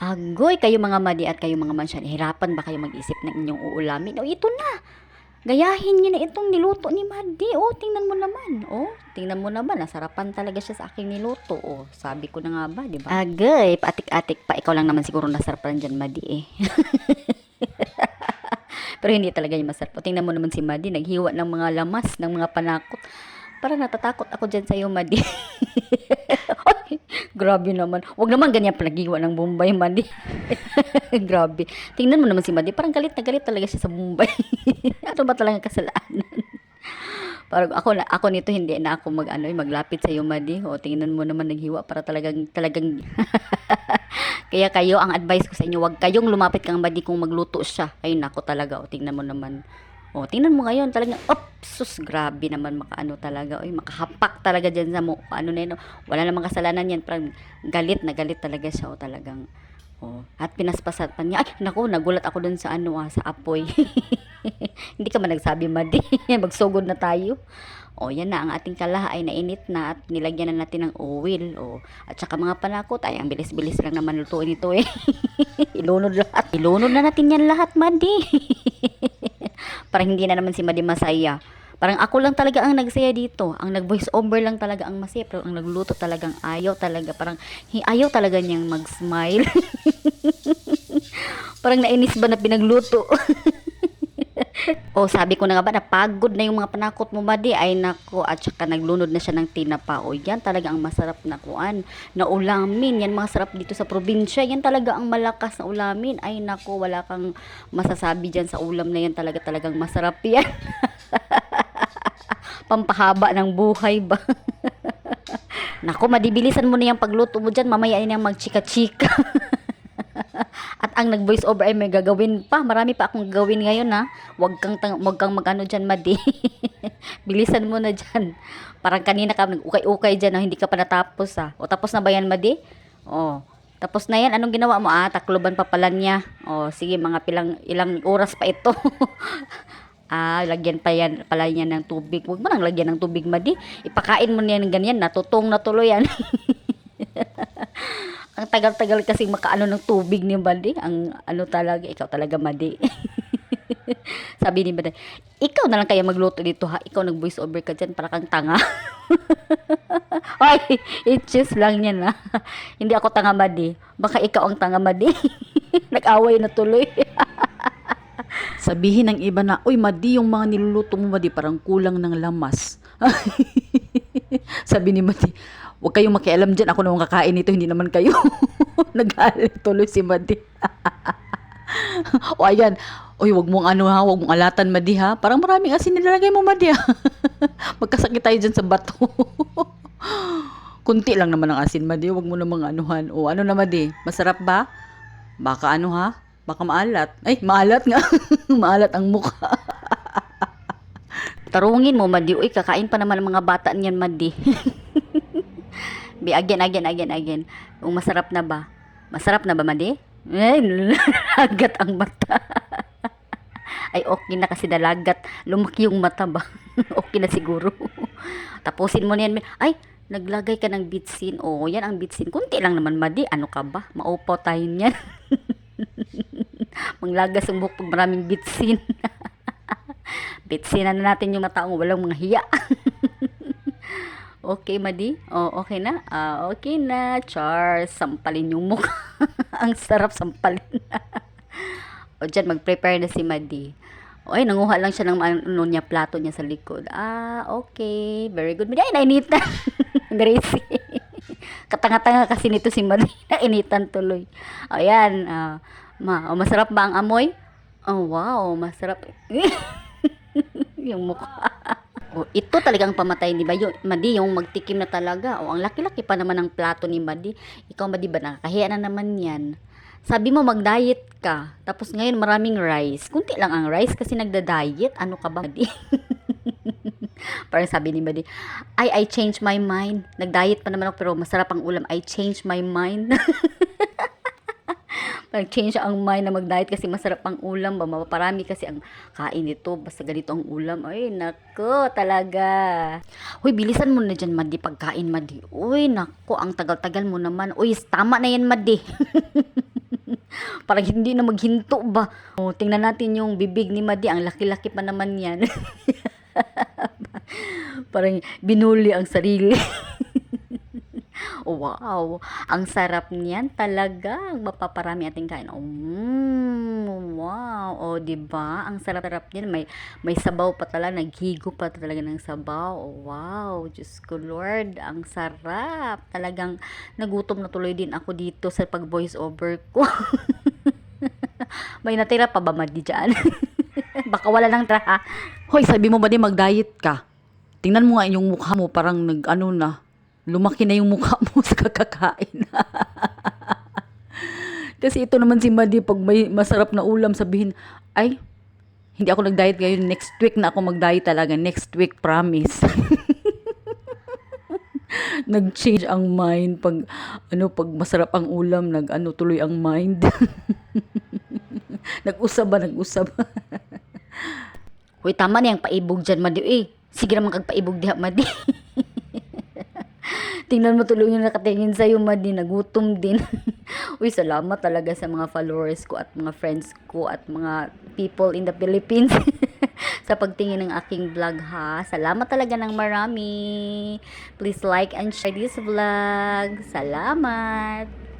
Agoy kayo mga madi at kayo mga mansyan, hirapan ba kayo mag-isip ng inyong uulamin? O ito na, gayahin niyo na itong niluto ni Madi. O, tingnan mo naman. O, tingnan mo naman, nasarapan talaga siya sa aking niluto. O, sabi ko na nga ba, di ba? Agay, paatik-atik pa. Ikaw lang naman siguro nasarapan dyan, Madi eh. Pero hindi talaga yung masarap. O, tingnan mo naman si Madi, naghiwa ng mga lamas, ng mga panakot. Parang natatakot ako dyan sa'yo, Madi. Ay, grabe naman. Huwag naman ganyan palagiwa ng Bombay, Madi. Grabe. Tingnan mo naman si Madi. Parang galit na galit talaga siya sa Bombay. Ano ba talaga kasalanan? Parang ako nito hindi na ako maglapit sa iyo, Madi. O tingnan mo naman naghiwa para talagang kaya kayo ang advice ko sa inyo, wag kayong lumapit kang Madi kung magluto siya. Ay nako talaga. O tingnan mo naman. O, tingnan mo ngayon, talagang, sus, grabe naman, talaga, oy, makahapak talaga dyan sa ano na yun, wala namang kasalanan yan, parang galit na galit talaga siya, o talagang, at pinaspasan pa niya, ay, naku, nagulat ako dun sa sa apoy, hindi ka man nagsabi, Madi, magsugod na tayo, yan na, ang ating kalaha ay nainit na, at nilagyan na natin ng oil, at saka mga panakot, ay, ang bilis-bilis lang naman lutuin ito, ilunod na natin yan lahat, Madi, parang hindi na naman si Madi masaya. Parang ako lang talaga ang nagsaya dito. Ang nag-voice over lang talaga ang masaya. Pero ang nagluto talagang ayaw talaga. Parang ayaw talaga niyang mag-smile. Parang nainis ba na pinagluto? Sabi ko na nga ba, napagod na yung mga panakot mo, Madi. Ay nako, at saka naglunod na siya ng tinapa. Yan talaga ang masarap na kuan, na ulamin. Yan mga sarap dito sa probinsya. Yan talaga ang malakas na ulamin. Ay nako, wala kang masasabi dyan sa ulam na yan. Talagang masarap yan. Pampahaba ng buhay ba? Nako, madibilisan mo na yung pagluto mo dyan. Mamaya yan magchika-chika. At ang nag-voice over ay may gagawin pa. Marami pa akong gagawin ngayon ha. Wag kang mag-ano dyan, Madi. Bilisan mo na dyan. Parang kanina ka nag-ukay-ukay dyan. Hindi ka pa natapos ha. Tapos na ba yan, Madi? Tapos na yan. Anong ginawa mo? Takloban pa pala niya. Sige, mga ilang oras pa ito. Lagyan pa yan pala niya ng tubig. Huwag mo nang lagyan ng tubig, Madi. Ipakain mo niya ng ganyan. Natutong na tuloy yan. Ang tagal-tagal kasi makaano ng tubig ni Madi. Ang talaga, ikaw talaga, Madi. Sabi ni Madi, ikaw na lang kaya magluto dito ha. Ikaw nag-voice over ka dyan para kang tanga. Ay, it's lang yan ha. Hindi ako tanga, Madi. Baka ikaw ang tanga, Madi. Nag-away na tuloy. Sabihin ng iba na, uy, Madi, yung mga niluluto mo, Madi, parang kulang ng lamas. Sabi ni Madi, huwag kayong makialam dyan. Ako naman kakain nito, hindi naman kayo. Nag-aalit tuloy si Madi. Ayan. Uy, huwag mong huwag mong alatan, Madi, ha? Parang maraming asin nilalagay mo, Madi, ha? Magkasakit tayo dyan sa bato. Kunti lang naman ang asin, Madi. Huwag mo namang anuhan. Ano na, Madi? Masarap ba? Baka ha? Baka maalat. Ay, maalat nga. Maalat ang mukha. Tarungin mo, Madi. Uy, kakain pa naman ang mga bata niyan, Madi. Again. Masarap na ba? Masarap na ba, Madi? Ay, lagat ang mata. Ay, okay na kasi dalagat. Lumaki yung mata ba? Okay na siguro. Tapusin mo niyan. Ay, naglagay ka ng bitsin. Yan ang bitsin. Kunti lang naman, Madi. Ano ka ba? Maupaw tayo niyan. Manglagas ang buhok pag maraming bitsin. Bitsinan na natin yung mga taong walang mga hiya. Okay, Madi? Okay na? Okay na. Char, sampalin yung mukha. Ang sarap sampalin. Dyan, mag-prepare na si Madi. Ay, nanguha lang siya ng plato niya sa likod. Okay. Very good, Madi. Ay, nainitan. Gracie. Katanga-tanga kasi nito si Madi. Nainitan tuloy. Ayan. Masarap ba ang amoy? Wow. Masarap. Yung mukha. Ito talagang pamatay ni Madi, yung magtikim na talaga. Ang laki-laki pa naman ng plato ni Madi. Ikaw, Madi, ba nakakahiya na naman yan? Sabi mo mag-diet ka. Tapos ngayon maraming rice. Kunti lang ang rice kasi nagda-diet. Ano ka ba, Madi? Parang sabi ni Madi, I changed my mind. Nag-diet pa naman ako pero masarap ang ulam. I changed my mind. Nag-change ang mind na mag-diet kasi masarap ang ulam ba, mapaparami kasi ang kain nito, basta ganito ang ulam. Ay, nako, talaga. Uy, bilisan mo na dyan, Madi, pagkain, Madi. Uy, nako, ang tagal-tagal mo naman. Uy, tama na yan, Madi. Parang hindi na maghinto ba. O, tingnan natin yung bibig ni Madi. Ang laki-laki pa naman yan. Parang binuli ang sarili. Wow, ang sarap niyan talaga. Mapaparami ating kain. Wow, o 'di ba? Ang sarap-sarap niyan. May sabaw pa talaga, naghigo pa talaga ng sabaw. Oh, wow, Diyos ko Lord, ang sarap. Talagang nagutom na tuloy din ako dito sa pag-voice over ko. May natira pa ba Madi dyan? Baka wala nang tira. Hoy, sabi mo ba di mag-diet ka? Tingnan mo nga yung mukha mo, parang nag-ano na. Lumaki na yung mukha mo sa kakakain. Kasi ito naman si Madi, pag may masarap na ulam, sabihin, ay, hindi ako nag-diet ngayon. Next week na ako mag-diet talaga. Next week, promise. Nag-change ang mind. Pag masarap ang ulam, tuloy ang mind. Nag-usab. Hoy, tama na yung paibog dyan, Madi. Sige naman kagpaibog diha, Madi. Tingnan mo tuloy yung nakatingin sa'yo, Madi. Nagutom din. Uy, salamat talaga sa mga followers ko at mga friends ko at mga people in the Philippines sa pagtingin ng aking vlog, ha. Salamat talaga ng marami. Please like and share this vlog. Salamat.